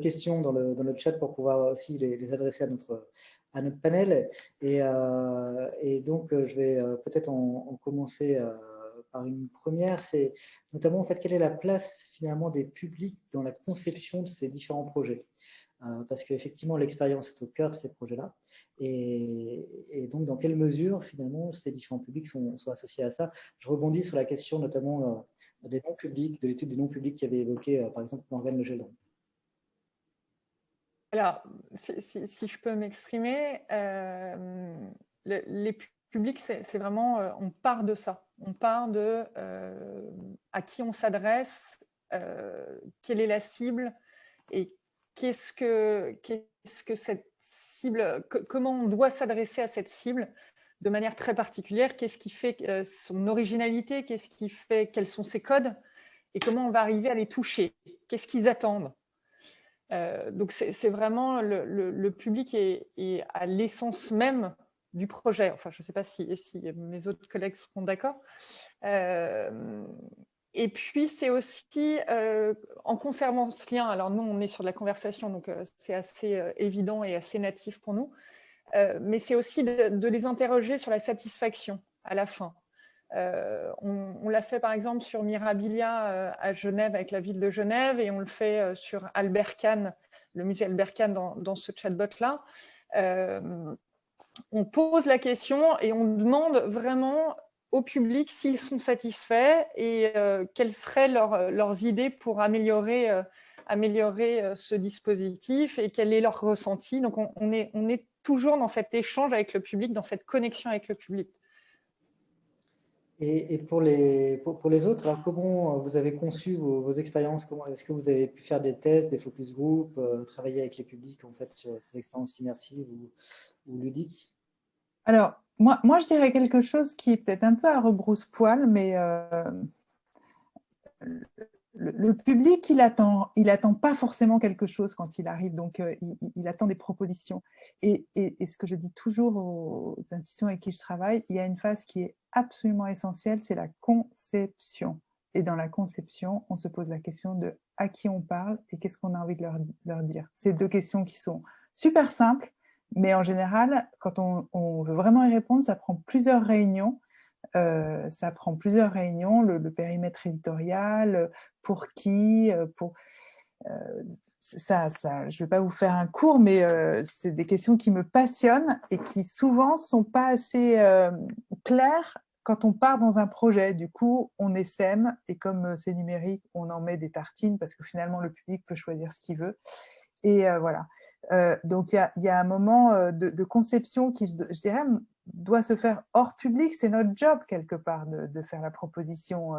questions dans le chat pour pouvoir aussi les adresser à notre panel. Et donc, je vais peut-être en commencer par une première. C'est notamment, en fait, quelle est la place finalement des publics dans la conception de ces différents projets? Parce qu'effectivement, l'expérience est au cœur de ces projets-là. Et donc, dans quelle mesure, finalement, ces différents publics sont associés à ça? Je rebondis sur la question notamment des non-publics, de l'étude des non-publics qu'avait évoqué, par exemple, Morgane Legeldon. Alors, si je peux m'exprimer, les publics, c'est vraiment, on part de ça. On part de à qui on s'adresse, quelle est la cible et qu'est-ce que cette cible, comment on doit s'adresser à cette cible de manière très particulière, qu'est-ce qui fait son originalité, qu'est-ce qui fait, quels sont ses codes et comment on va arriver à les toucher, qu'est-ce qu'ils attendent. Donc, c'est vraiment le public est à l'essence même du projet. Enfin, je ne sais pas si mes autres collègues seront d'accord. Et puis, c'est aussi en conservant ce lien. Alors, nous, on est sur de la conversation, donc c'est assez évident et assez natif pour nous. Mais c'est aussi de les interroger sur la satisfaction à la fin. On l'a fait par exemple sur Mirabilia à Genève avec la ville de Genève et on le fait sur Albert Kahn, le musée Albert Kahn dans ce chatbot-là. On pose la question et on demande vraiment au public s'ils sont satisfaits et quelles seraient leurs idées pour améliorer ce dispositif et quel est leur ressenti. Donc on est toujours dans cet échange avec le public, dans cette connexion avec le public. Et pour les autres, alors comment vous avez conçu vos expériences? Est-ce que vous avez pu faire des tests, des focus group, travailler avec les publics en fait sur ces expériences immersives ou ludiques? Alors, moi, je dirais quelque chose qui est peut-être un peu à rebrousse-poil, mais le public, il attend pas forcément quelque chose quand il arrive, donc il attend des propositions. Et ce que je dis toujours aux institutions avec qui je travaille, il y a une phase qui est absolument essentielle, c'est la conception. Et dans la conception, on se pose la question de à qui on parle et qu'est-ce qu'on a envie de leur dire. C'est deux questions qui sont super simples, mais en général, quand on veut vraiment y répondre, ça prend plusieurs réunions. Le périmètre éditorial, pour qui, ça, je ne vais pas vous faire un cours, mais c'est des questions qui me passionnent et qui souvent ne sont pas assez claires quand on part dans un projet. Du coup, on essaime et comme c'est numérique, on en met des tartines parce que finalement, le public peut choisir ce qu'il veut. Et voilà. Donc, il y a un moment de conception qui, je dirais, doit se faire hors public. C'est notre job, quelque part, de faire la proposition.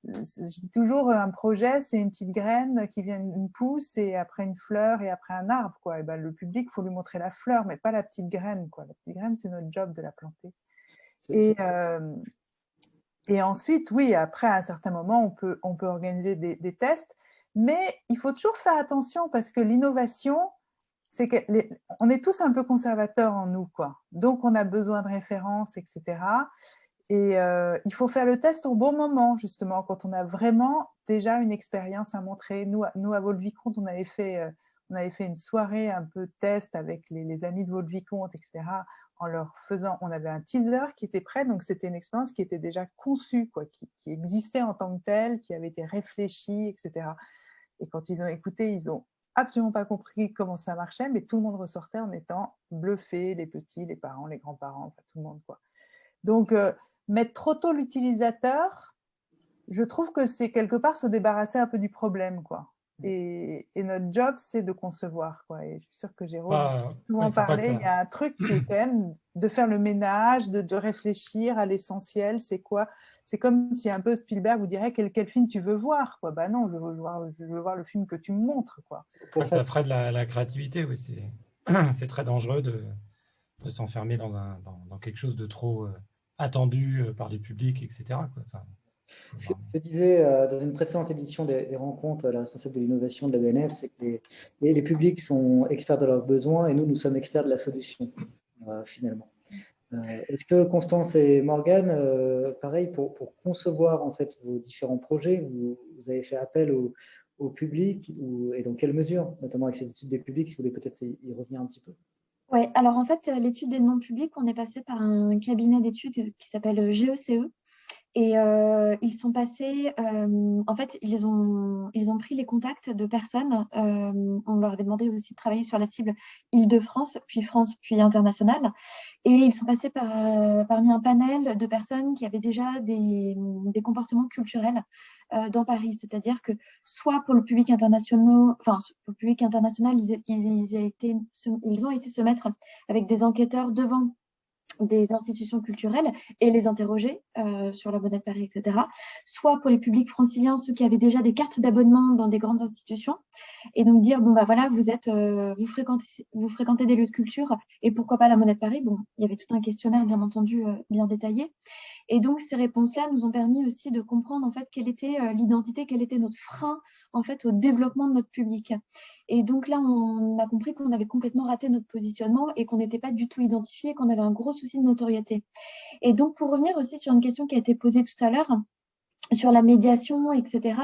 Je dis toujours, un projet, c'est une petite graine qui vient d'une pousse et après une fleur et après un arbre, quoi. Et ben, le public, il faut lui montrer la fleur, mais pas la petite graine, quoi. La petite graine, c'est notre job de la planter. Et ensuite, oui, après, à un certain moment, on peut organiser des tests, mais il faut toujours faire attention parce que l'innovation, c'est qu'on est tous un peu conservateurs en nous, quoi. Donc, on a besoin de références, etc. Et il faut faire le test au bon moment, justement, quand on a vraiment déjà une expérience à montrer. Nous à Vaux-le-Vicomte, on avait fait une soirée un peu test avec les amis de Vaux-le-Vicomte, etc. En leur faisant, on avait un teaser qui était prêt, donc c'était une expérience qui était déjà conçue, quoi, qui existait en tant que telle, qui avait été réfléchie, etc. Et quand ils ont écouté, ils ont absolument pas compris comment ça marchait, mais tout le monde ressortait en étant bluffé, les petits, les parents, les grands-parents, enfin, tout le monde, quoi. Donc, mettre trop tôt l'utilisateur, je trouve que c'est quelque part se débarrasser un peu du problème, quoi. Et notre job, c'est de concevoir, quoi. Et je suis sûre que Jérôme souvent parlé. Il y a un truc qui est quand même de faire le ménage, de réfléchir à l'essentiel. C'est quoi? C'est comme si un peu Spielberg vous dirait quel film tu veux voir, quoi. Bah non, je veux voir le film que tu me montres, quoi. Ça ferait de la créativité, oui. C'est très dangereux de s'enfermer dans quelque chose de trop attendu par les publics, etc., quoi. Enfin, ce que je disais dans une précédente édition des rencontres, la responsable de l'innovation de la BNF, c'est que les publics sont experts de leurs besoins et nous sommes experts de la solution, finalement. Est-ce que Constance et Morgane, pareil, pour concevoir en fait vos différents projets, vous avez fait appel aux au public et dans quelle mesure, notamment avec cette étude des publics, si vous voulez peut-être y revenir un petit peu. Oui, alors en fait, l'étude des noms publics, on est passé par un cabinet d'études qui s'appelle GECE. Et ils sont passés, en fait, ils ont pris les contacts de personnes. On leur avait demandé aussi de travailler sur la cible Île-de-France, puis internationale. Et ils sont passés parmi un panel de personnes qui avaient déjà des comportements culturels dans Paris. C'est-à-dire que soit pour le public international, ils ont été se mettre avec des enquêteurs devant des institutions culturelles et les interroger sur la Monnaie de Paris, etc. Soit pour les publics franciliens, ceux qui avaient déjà des cartes d'abonnement dans des grandes institutions, et donc dire, bon, bah voilà, vous fréquentez des lieux de culture, et pourquoi pas la Monnaie de Paris. Bon, il y avait tout un questionnaire, bien entendu, bien détaillé. Et donc, ces réponses-là nous ont permis aussi de comprendre, en fait, quelle était l'identité, quel était notre frein, en fait, au développement de notre public. Et donc là, on a compris qu'on avait complètement raté notre positionnement et qu'on n'était pas du tout identifié, qu'on avait un gros souci de notoriété. Et donc, pour revenir aussi sur une question qui a été posée tout à l'heure, sur la médiation, etc.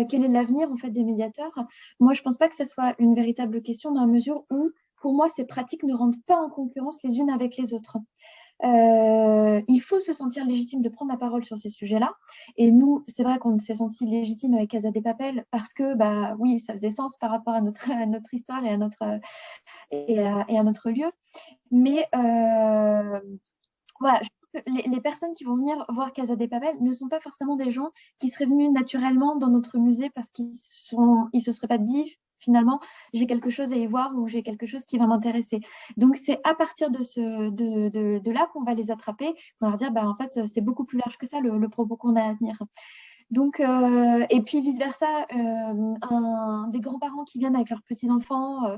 Quel est l'avenir, en fait, des médiateurs? Moi, je ne pense pas que ce soit une véritable question dans la mesure où, pour moi, ces pratiques ne rentrent pas en concurrence les unes avec les autres. Il faut se sentir légitime de prendre la parole sur ces sujets-là. Et nous, c'est vrai qu'on s'est senti légitime avec Casa de Papel parce que, bah, oui, ça faisait sens par rapport à notre histoire et à notre lieu. Mais voilà, je pense que les personnes qui vont venir voir Casa de Papel ne sont pas forcément des gens qui seraient venus naturellement dans notre musée parce qu'ils se seraient pas dit, finalement, j'ai quelque chose à y voir ou j'ai quelque chose qui va m'intéresser. Donc, c'est à partir de là qu'on va les attraper, qu'on leur dire, bah, en fait, c'est beaucoup plus large que ça, le propos qu'on a à tenir. Donc, et puis vice-versa, des grands-parents qui viennent avec leurs petits-enfants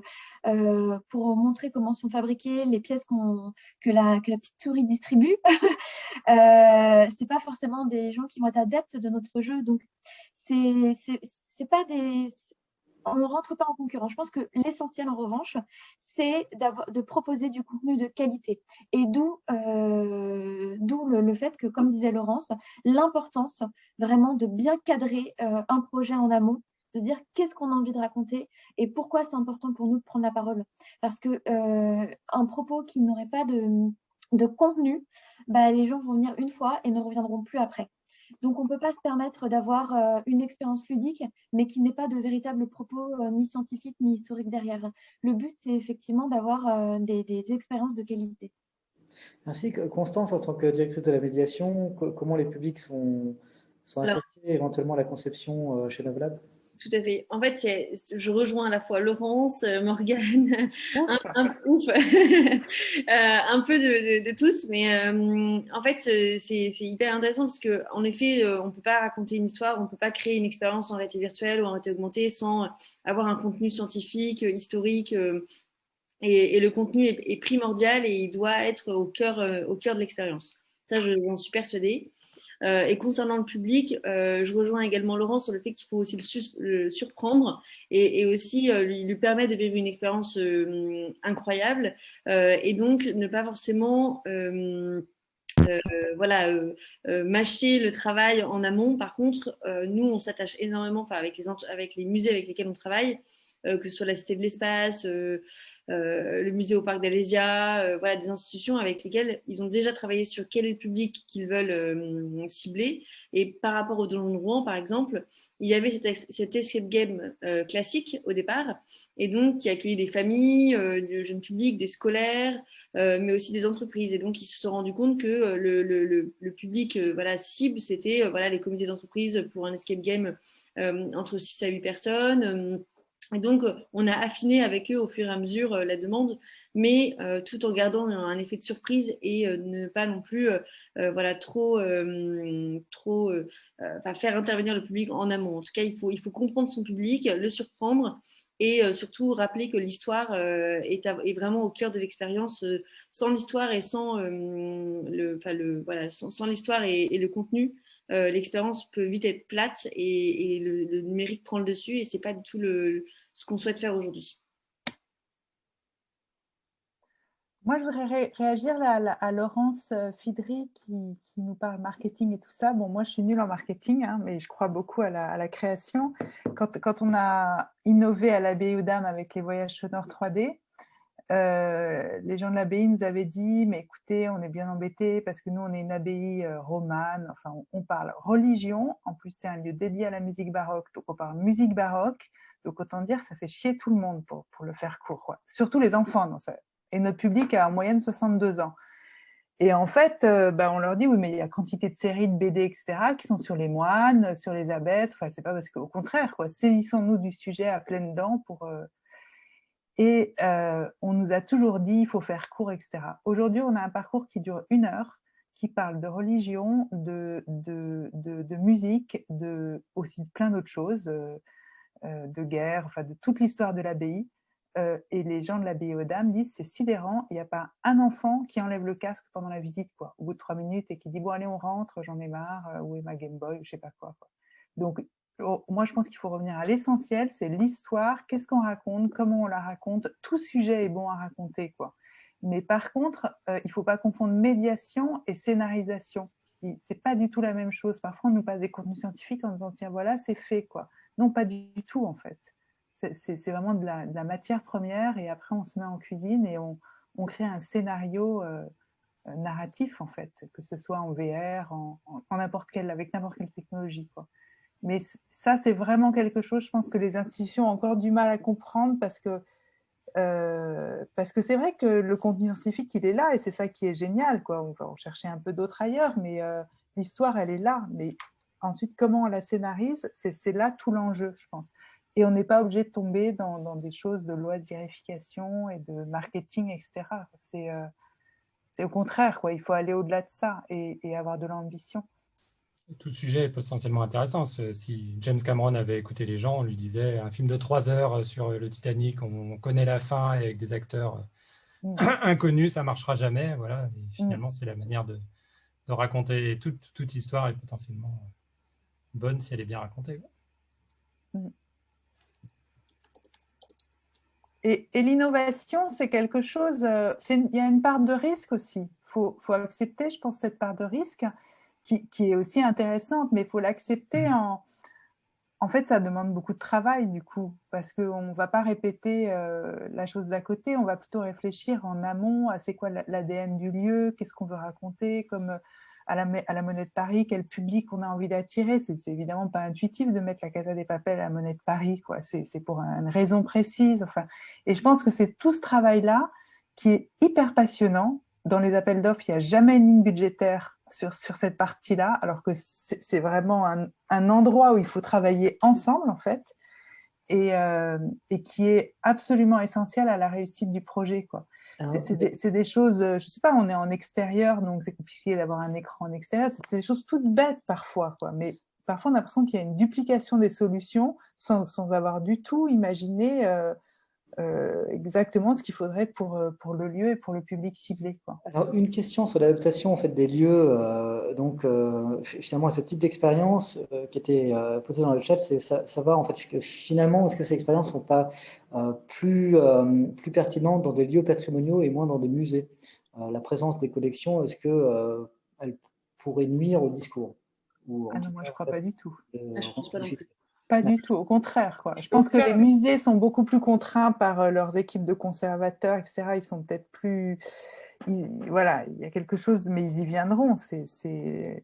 pour montrer comment sont fabriquées les pièces que la petite souris distribue. C'est pas forcément des gens qui vont être adeptes de notre jeu. Donc, c'est pas des... On ne rentre pas en concurrence. Je pense que l'essentiel, en revanche, c'est de proposer du contenu de qualité. Et d'où le fait que, comme disait Laurence, l'importance vraiment de bien cadrer un projet en amont, de se dire qu'est-ce qu'on a envie de raconter et pourquoi c'est important pour nous de prendre la parole. Parce qu'un propos qui n'aurait pas de contenu, bah, les gens vont venir une fois et ne reviendront plus après. Donc, on ne peut pas se permettre d'avoir une expérience ludique, mais qui n'est pas de véritable propos ni scientifique ni historique derrière. Le but, c'est effectivement d'avoir des expériences de qualité. Ainsi que Constance, en tant que directrice de la médiation, comment les publics sont associés éventuellement à la conception chez Novelab? Tout à fait. En fait, je rejoins à la fois Laurence, Morgane, un peu de tous, mais en fait, c'est hyper intéressant parce qu'en effet, on ne peut pas raconter une histoire, on ne peut pas créer une expérience en réalité virtuelle ou en réalité augmentée sans avoir un contenu scientifique, historique. Et le contenu est primordial et il doit être au cœur de l'expérience. Ça, j'en suis persuadée. Et concernant le public, je rejoins également Laurent sur le fait qu'il faut aussi le surprendre et aussi lui permettre de vivre une expérience incroyable et donc ne pas forcément mâcher le travail en amont. Par contre, nous, on s'attache énormément avec les musées avec lesquels on travaille, que ce soit la Cité de l'Espace, le musée au Parc d'Alésia, voilà, des institutions avec lesquelles ils ont déjà travaillé sur quel est le public qu'ils veulent cibler. Et par rapport au Donjon de Rouen, par exemple, il y avait cet escape game classique au départ, et donc qui accueillait des familles, du jeune public, des scolaires, mais aussi des entreprises. Et donc, ils se sont rendus compte que le public cible, c'était les comités d'entreprise pour un escape game entre 6 à 8 personnes. Et donc, on a affiné avec eux au fur et à mesure la demande, mais tout en gardant un effet de surprise et ne pas non plus faire intervenir le public en amont. En tout cas, il faut comprendre son public, le surprendre et surtout rappeler que l'histoire est vraiment au cœur de l'expérience. Sans l'histoire et sans l'histoire et le contenu, l'expérience peut vite être plate et le numérique prend le dessus et c'est pas du tout ce qu'on souhaite faire aujourd'hui. Moi, je voudrais réagir là, à Laurence Fidry qui nous parle marketing et tout ça. Bon, moi, je suis nulle en marketing, hein, mais je crois beaucoup à la création. Quand on a innové à l'abbaye aux Dames avec les voyages sonores 3D, les gens de l'abbaye nous avaient dit, mais écoutez, on est bien embêtés parce que nous, on est une abbaye romane, enfin, on parle religion, en plus, c'est un lieu dédié à la musique baroque, donc on parle musique baroque, donc autant dire, ça fait chier tout le monde pour le faire court, quoi. Surtout les enfants, non, ça. Et notre public a en moyenne 62 ans. Et en fait, on leur dit, oui, mais il y a quantité de séries, de BD, etc., qui sont sur les moines, sur les abbesses, enfin, c'est pas parce qu'au contraire, quoi, saisissons-nous du sujet à pleines dents pour... Et on nous a toujours dit, il faut faire court, etc. Aujourd'hui, on a un parcours qui dure 1 heure, qui parle de religion, de musique, aussi de plein d'autres choses, de guerre, enfin de toute l'histoire de l'abbaye. Et les gens de l'abbaye aux Dames disent, c'est sidérant, il n'y a pas un enfant qui enlève le casque pendant la visite, quoi, au bout de 3 minutes, et qui dit, bon, allez, on rentre, j'en ai marre, où est ma Game Boy, je sais pas quoi. Donc, moi, je pense qu'il faut revenir à l'essentiel, c'est l'histoire, qu'est-ce qu'on raconte, comment on la raconte. Tout sujet est bon à raconter, quoi. Mais par contre, il ne faut pas confondre médiation et scénarisation. C'est pas du tout la même chose. Parfois, on nous passe des contenus scientifiques en disant, tiens, voilà, c'est fait, quoi. Non, pas du tout, en fait. C'est vraiment de la matière première, et après, on se met en cuisine et on crée un scénario narratif, en fait, que ce soit en VR, avec n'importe quelle technologie, quoi. Mais ça, c'est vraiment quelque chose, je pense que les institutions ont encore du mal à comprendre parce que c'est vrai que le contenu scientifique, il est là et c'est ça qui est génial, quoi. On va en chercher un peu d'autres ailleurs, mais l'histoire, elle est là. Mais ensuite, comment on la scénarise, c'est là tout l'enjeu, je pense. Et on n'est pas obligé de tomber dans des choses de loisirification et de marketing, etc. C'est au contraire, quoi. Il faut aller au-delà de ça et avoir de l'ambition. Tout sujet est potentiellement intéressant. Si James Cameron avait écouté les gens, on lui disait un film de 3 heures sur le Titanic, on connaît la fin et avec des acteurs inconnus, ça ne marchera jamais. Voilà. Et finalement, c'est la manière de raconter. Et toute histoire est potentiellement bonne si elle est bien racontée. Et l'innovation, c'est quelque chose, il y a une part de risque aussi. Il faut accepter, je pense, cette part de risque qui est aussi intéressante, mais il faut l'accepter en fait, ça demande beaucoup de travail du coup, parce qu'on ne va pas répéter la chose d'à côté, on va plutôt réfléchir en amont à c'est quoi l'ADN du lieu, qu'est-ce qu'on veut raconter, comme à la Monnaie de Paris, quel public on a envie d'attirer. C'est évidemment pas intuitif de mettre la Casa des Papel à la Monnaie de Paris, quoi. C'est pour une raison précise. Enfin, et je pense que c'est tout ce travail-là qui est hyper passionnant. Dans les appels d'offres, il n'y a jamais une ligne budgétaire sur cette partie-là, alors que c'est vraiment un endroit où il faut travailler ensemble, en fait, et qui est absolument essentiel à la réussite du projet, quoi. C'est des choses, je ne sais pas, on est en extérieur, donc c'est compliqué d'avoir un écran en extérieur. C'est des choses toutes bêtes parfois, quoi. Mais parfois, on a l'impression qu'il y a une duplication des solutions sans avoir du tout imaginé exactement ce qu'il faudrait pour le lieu et pour le public ciblé, quoi. Alors, une question sur l'adaptation en fait, des lieux, finalement, à ce type d'expérience qui était posée dans le chat, c'est savoir en fait, que finalement, est-ce que ces expériences ne sont pas plus pertinentes dans des lieux patrimoniaux et moins dans des musées? La présence des collections, est-ce qu'elle pourrait nuire au discours? Non, moi, je ne crois pas du tout. Je pense pas non plus. Pas du tout, au contraire, quoi. Je pense que les musées sont beaucoup plus contraints par leurs équipes de conservateurs, etc. Ils sont peut-être plus... voilà, il y a quelque chose, mais ils y viendront, c'est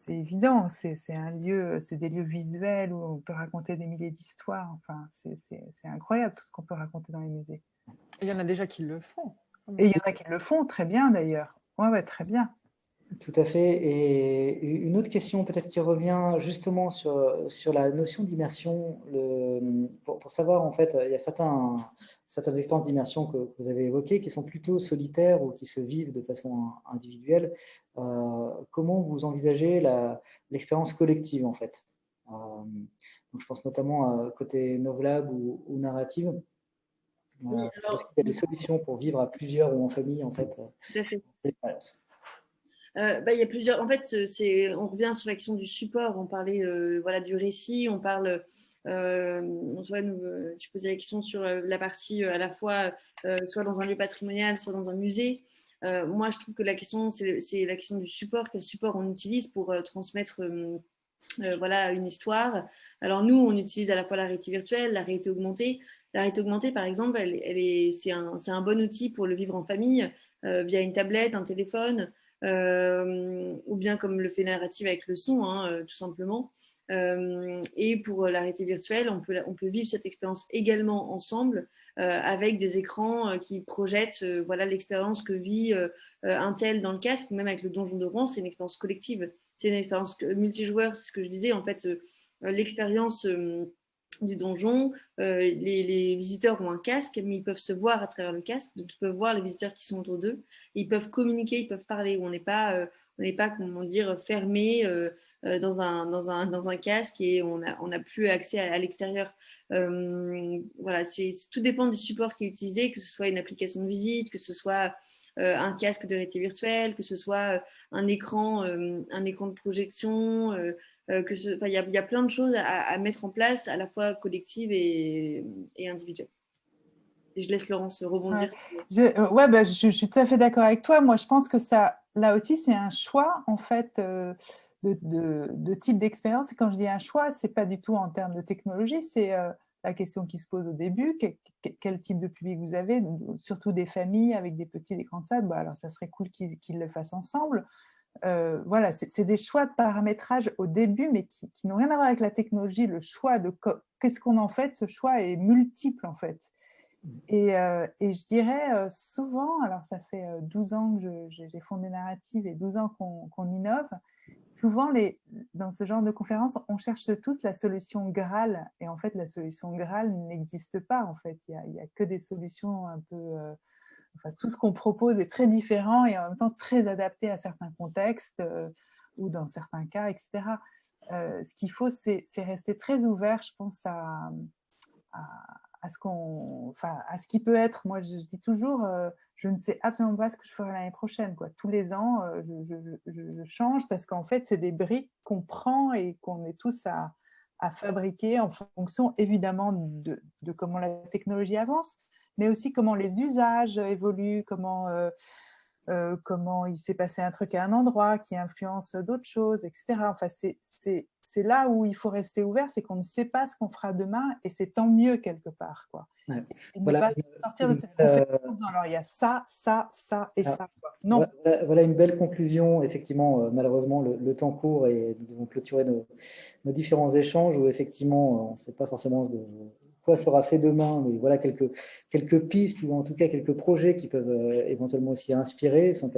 évident. C'est un lieu, c'est des lieux visuels où on peut raconter des milliers d'histoires. Enfin, c'est incroyable tout ce qu'on peut raconter dans les musées. Et il y en a déjà qui le font. Et il y en a qui le font très bien, d'ailleurs. Ouais, très bien. Tout à fait. Et une autre question peut-être qui revient justement sur la notion d'immersion, pour savoir en fait, il y a certaines expériences d'immersion que vous avez évoquées qui sont plutôt solitaires ou qui se vivent de façon individuelle. Comment vous envisagez l'expérience collective en fait? Donc je pense notamment à côté Novlab ou narrative. Est-ce qu'il y a des solutions pour vivre à plusieurs ou en famille en fait? Tout à fait. Il y a plusieurs. En fait, on revient sur l'action du support. On parlait voilà, du récit. On parle. Tu posais la question sur la partie à la fois soit dans un lieu patrimonial, soit dans un musée. Moi, je trouve que la question, c'est la question du support. Quel support on utilise pour transmettre voilà, une histoire. Alors nous, on utilise à la fois la réalité virtuelle, la réalité augmentée. La réalité augmentée, par exemple, c'est un bon outil pour le vivre en famille via une tablette, un téléphone, ou bien comme le fait Narrative avec le son, hein, tout simplement. Et pour la réalité virtuelle, on peut vivre cette expérience également ensemble avec des écrans qui projettent voilà, l'expérience que vit un tel dans le casque, ou même avec le Donjon de Rouen, c'est une expérience collective. C'est une expérience multijoueur, c'est ce que je disais. En fait, l'expérience du donjon, les visiteurs ont un casque, mais ils peuvent se voir à travers le casque, donc ils peuvent voir les visiteurs qui sont autour d'eux, ils peuvent communiquer, ils peuvent parler. On n'est pas, comment dire, fermé dans un casque et on n'a plus accès à l'extérieur. Voilà, tout dépend du support qui est utilisé, que ce soit une application de visite, que ce soit un casque de réalité virtuelle, que ce soit un écran de projection. Il y a plein de choses à mettre en place, à la fois collectives et individuelles. Et je laisse Laurence rebondir. Ouais. Je suis tout à fait d'accord avec toi. Moi, je pense que ça, là aussi, c'est un choix, en fait, de type d'expérience. Et quand je dis un choix, ce n'est pas du tout en termes de technologie, c'est la question qui se pose au début. Quel type de public vous avez, surtout des familles avec des petits, des grands salles. Alors, ça serait cool qu'ils le fassent ensemble. Voilà, c'est des choix de paramétrage au début, mais qui n'ont rien à voir avec la technologie. Le choix de qu'est-ce qu'on en fait, ce choix est multiple, en fait. Et je dirais souvent, alors ça fait 12 ans que j'ai fondé Narrative et 12 ans qu'on innove, souvent dans ce genre de conférences, on cherche tous la solution Graal. Et en fait, la solution Graal n'existe pas. En fait, il n'y a que des solutions un peu... Enfin, tout ce qu'on propose est très différent et en même temps très adapté à certains contextes ou dans certains cas, etc. Ce qu'il faut, c'est rester très ouvert, je pense, à ce qui peut être. Moi, je dis toujours, je ne sais absolument pas ce que je ferai l'année prochaine, quoi. Tous les ans, je change parce qu'en fait, c'est des briques qu'on prend et qu'on est tous à fabriquer en fonction, évidemment, de comment la technologie avance, mais aussi comment les usages évoluent, comment il s'est passé un truc à un endroit qui influence d'autres choses, etc. Enfin, c'est là où il faut rester ouvert, c'est qu'on ne sait pas ce qu'on fera demain et c'est tant mieux quelque part, quoi. Ouais. Et ne pas sortir de cette conférence dans alors il y a ça et ça, quoi. Non. Voilà une belle conclusion. Effectivement, malheureusement, le temps court et nous devons clôturer nos différents échanges où effectivement, on ne sait pas forcément quoi sera fait demain, mais voilà quelques pistes ou en tout cas quelques projets qui peuvent éventuellement aussi inspirer sans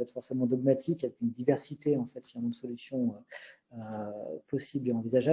être forcément dogmatiques, avec une diversité en fait finalement de solutions possibles et envisageables.